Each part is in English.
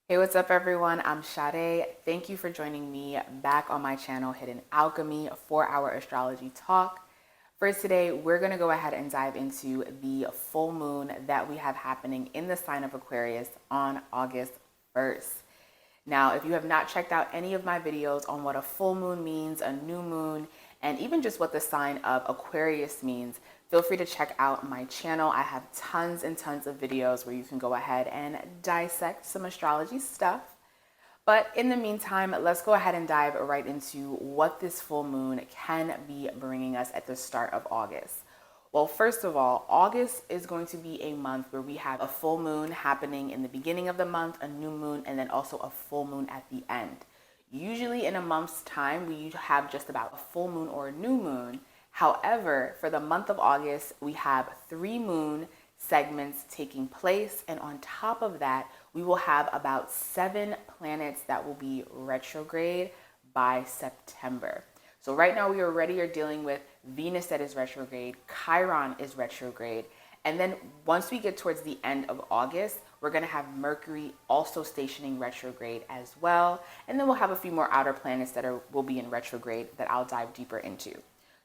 Hey, what's up, everyone? I'm Sade. Thank you for joining me back on my channel, Hidden Alchemy, 4-hour astrology talk. For today, we're going to go ahead and dive into the full moon that we have happening in the sign of Aquarius on August 1st. Now, if you have not checked out any of my videos on what a full moon means, a new moon, and even just what the sign of Aquarius means, feel free to check out my channel. I have tons and tons of videos where you can go ahead and dissect some astrology stuff. But in the meantime, let's go ahead and dive right into what this full moon can be bringing us at the start of August. Well, first of all, August is going to be a month where we have a full moon happening in the beginning of the month, a new moon, and then also a full moon at the end. Usually in a month's time, we have just about a full moon or a new moon. However, for the month of August, we have 3 moon segments taking place. And on top of that, we will have about 7 planets that will be retrograde by September. So right now we already are dealing with Venus that is retrograde, Chiron is retrograde, and then once we get towards the end of August, we're going to have Mercury also stationing retrograde as well, and then we'll have a few more outer planets that will be in retrograde that I'll dive deeper into.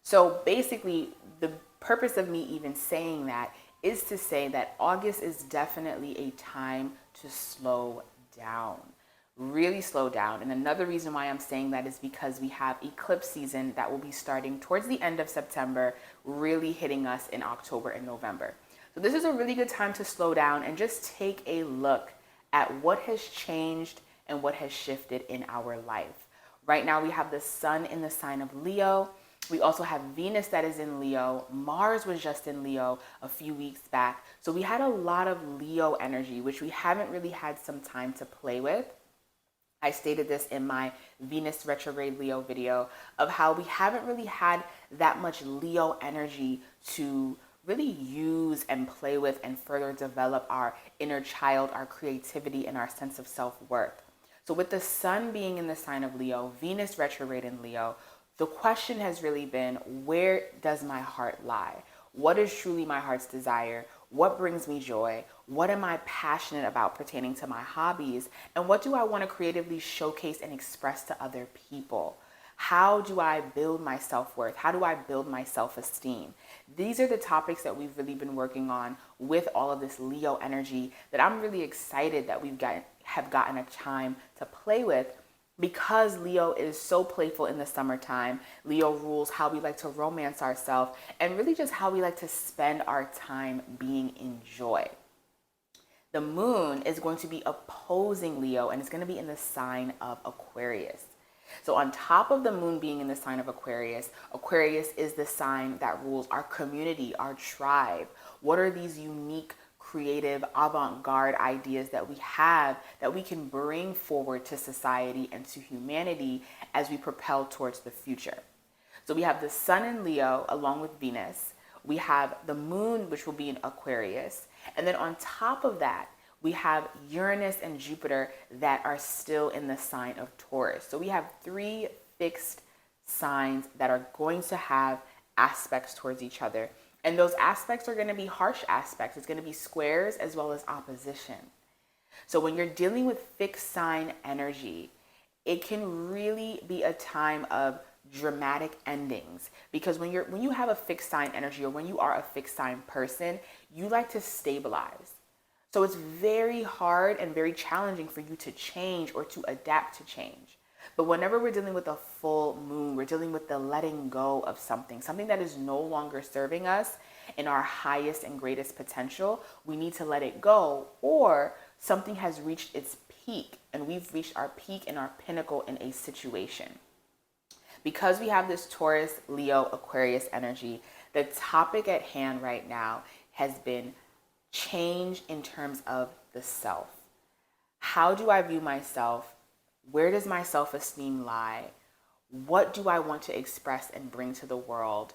So basically, the purpose of me even saying that is to say that August is definitely a time to slow down. Really slow down. And another reason why I'm saying that is because we have eclipse season that will be starting towards the end of September, really hitting us in October and November. So this is a really good time to slow down and just take a look at what has changed and what has shifted in our life. Right now we have the sun in the sign of Leo. We also have Venus that is in Leo. Mars was just in Leo a few weeks back. So we had a lot of Leo energy, which we haven't really had some time to play with. I stated this in my Venus retrograde Leo video of how we haven't really had that much Leo energy to really use and play with and further develop our inner child, our creativity, and our sense of self-worth. So with the sun being in the sign of Leo, Venus retrograde in Leo, the question has really been, where does my heart lie? What is truly my heart's desire? What brings me joy? What am I passionate about pertaining to my hobbies? And what do I want to creatively showcase and express to other people? How do I build my self-worth? How do I build my self-esteem? These are the topics that we've really been working on with all of this Leo energy that I'm really excited that have gotten a time to play with, because Leo is so playful in the summertime. Leo rules how we like to romance ourselves and really just how we like to spend our time being in joy. The moon is going to be opposing Leo, and it's going to be in the sign of Aquarius. So on top of the moon being in the sign of Aquarius, Aquarius is the sign that rules our community, our tribe. What are these unique, creative, avant-garde ideas that we have that we can bring forward to society and to humanity as we propel towards the future? So we have the sun in Leo along with Venus. We have the moon, which will be in Aquarius. And then on top of that, we have Uranus and Jupiter that are still in the sign of Taurus. So we have 3 fixed signs that are going to have aspects towards each other. And those aspects are going to be harsh aspects. It's going to be squares as well as opposition. So when you're dealing with fixed sign energy, it can really be a time of dramatic endings, because when you have a fixed sign energy, or when you are a fixed sign person, you like to stabilize. So it's very hard and very challenging for you to change or to adapt to change. But whenever we're dealing with a full moon, we're dealing with the letting go of something that is no longer serving us in our highest and greatest potential. We need to let it go, or something has reached its peak and we've reached our peak and our pinnacle in a situation. Because we have this Taurus, Leo, Aquarius energy, the topic at hand right now has been change in terms of the self. How do I view myself? Where does my self-esteem lie? What do I want to express and bring to the world?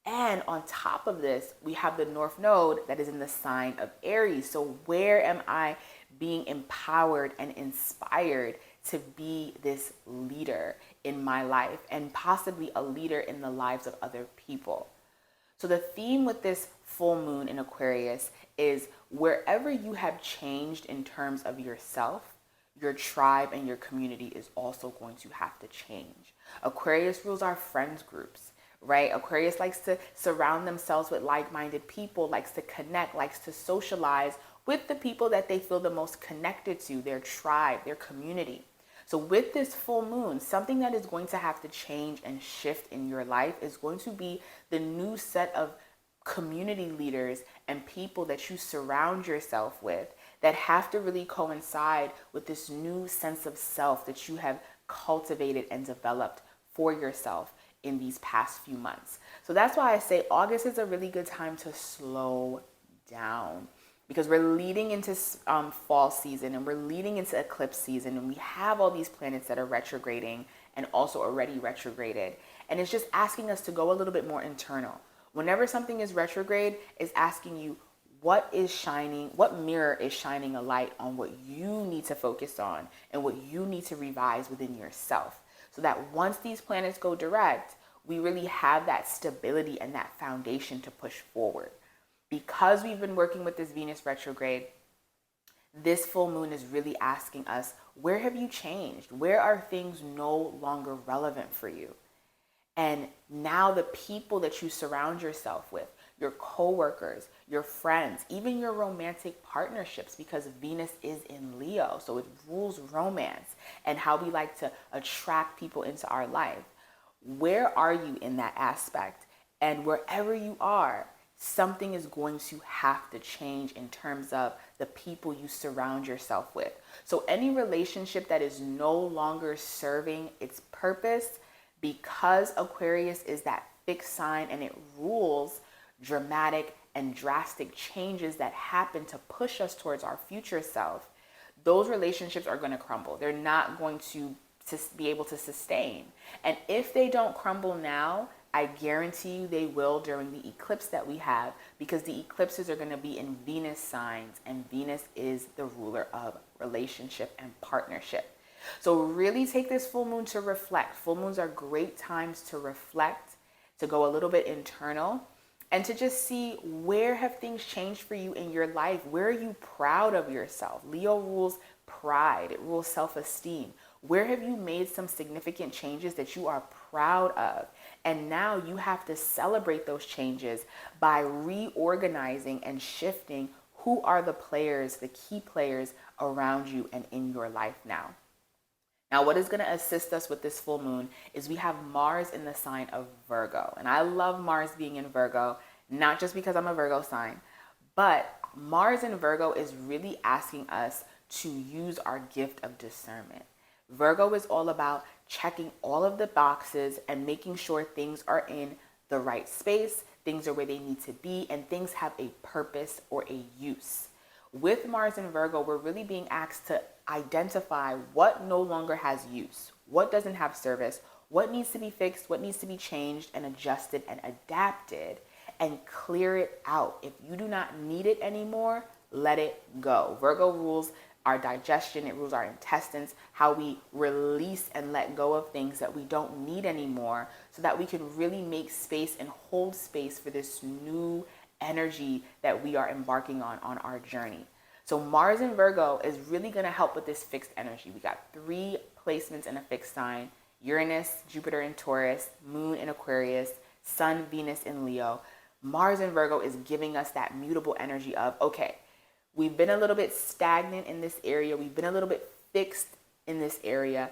And on top of this, we have the North Node that is in the sign of Aries. So where am I being empowered and inspired to be this leader in my life, and possibly a leader in the lives of other people? So the theme with this full moon in Aquarius is wherever you have changed in terms of yourself, your tribe and your community is also going to have to change. Aquarius rules our friends groups, right? Aquarius likes to surround themselves with like-minded people, likes to connect, likes to socialize with the people that they feel the most connected to, their tribe, their community. So with this full moon, something that is going to have to change and shift in your life is going to be the new set of community leaders and people that you surround yourself with that have to really coincide with this new sense of self that you have cultivated and developed for yourself in these past few months. So that's why I say August is a really good time to slow down, because we're leading into fall season and we're leading into eclipse season, and we have all these planets that are retrograding and also already retrograded. And it's just asking us to go a little bit more internal. Whenever something is retrograde, it's asking you what mirror is shining a light on what you need to focus on and what you need to revise within yourself. So that once these planets go direct, we really have that stability and that foundation to push forward. Because we've been working with this Venus retrograde, this full moon is really asking us, where have you changed? Where are things no longer relevant for you? And now the people that you surround yourself with, your coworkers, your friends, even your romantic partnerships, because Venus is in Leo, so it rules romance and how we like to attract people into our life. Where are you in that aspect? And wherever you are, something is going to have to change in terms of the people you surround yourself with. So any relationship that is no longer serving its purpose, because Aquarius is that fixed sign and it rules dramatic and drastic changes that happen to push us towards our future self, those relationships are going to crumble. They're not going to be able to sustain. And if they don't crumble now, I guarantee you they will during the eclipse that we have, because the eclipses are going to be in Venus signs, and Venus is the ruler of relationship and partnership. So really take this full moon to reflect. Full moons are great times to reflect, to go a little bit internal, and to just see where have things changed for you in your life. Where are you proud of yourself? Leo rules pride. It rules self-esteem. Where have you made some significant changes that you are proud of? And now you have to celebrate those changes by reorganizing and shifting who are the players, the key players around you and in your life now. Now, what is going to assist us with this full moon is we have Mars in the sign of Virgo. And I love Mars being in Virgo, not just because I'm a Virgo sign, but Mars in Virgo is really asking us to use our gift of discernment. Virgo is all about checking all of the boxes and making sure things are in the right space, things are where they need to be, and things have a purpose or a use. With Mars in Virgo, we're really being asked to identify what no longer has use, what doesn't have service, what needs to be fixed, what needs to be changed and adjusted and adapted, and clear it out. If you do not need it anymore, let it go. Virgo rules our digestion, it rules our intestines, how we release and let go of things that we don't need anymore, so that we can really make space and hold space for this new energy that we are embarking on our journey. So Mars in Virgo is really going to help with this fixed energy. We got 3 placements in a fixed sign: Uranus, Jupiter in Taurus, Moon in Aquarius, Sun, Venus in Leo. Mars in Virgo is giving us that mutable energy of, okay, we've been a little bit stagnant in this area. We've been a little bit fixed in this area.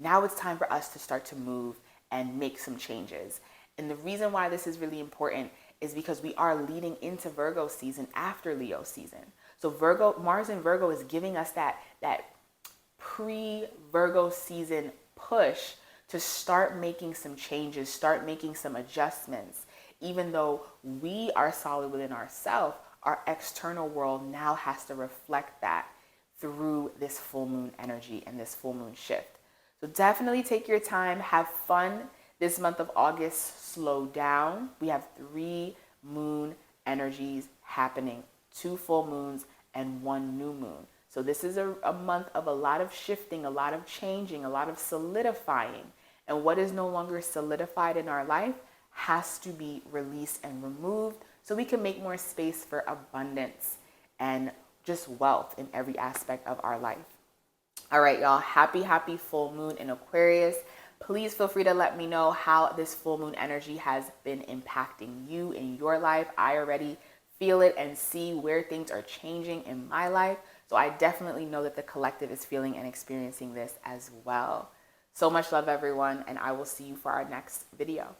Now it's time for us to start to move and make some changes. And the reason why this is really important is because we are leading into Virgo season after Leo season. So Mars in Virgo is giving us that pre-Virgo season push to start making some changes, start making some adjustments. Even though we are solid within ourselves, our external world now has to reflect that through this full moon energy and this full moon shift. So definitely take your time, have fun this month of August. Slow down. We have 3 moon energies happening, 2 full moons and 1 new moon. So this is a month of a lot of shifting, a lot of changing, a lot of solidifying. And what is no longer solidified in our life has to be released and removed, so we can make more space for abundance and just wealth in every aspect of our life. All right, y'all. Happy full moon in Aquarius. Please feel free to let me know how this full moon energy has been impacting you in your life. I already feel it and see where things are changing in my life. So I definitely know that the collective is feeling and experiencing this as well. So much love, everyone, and I will see you for our next video.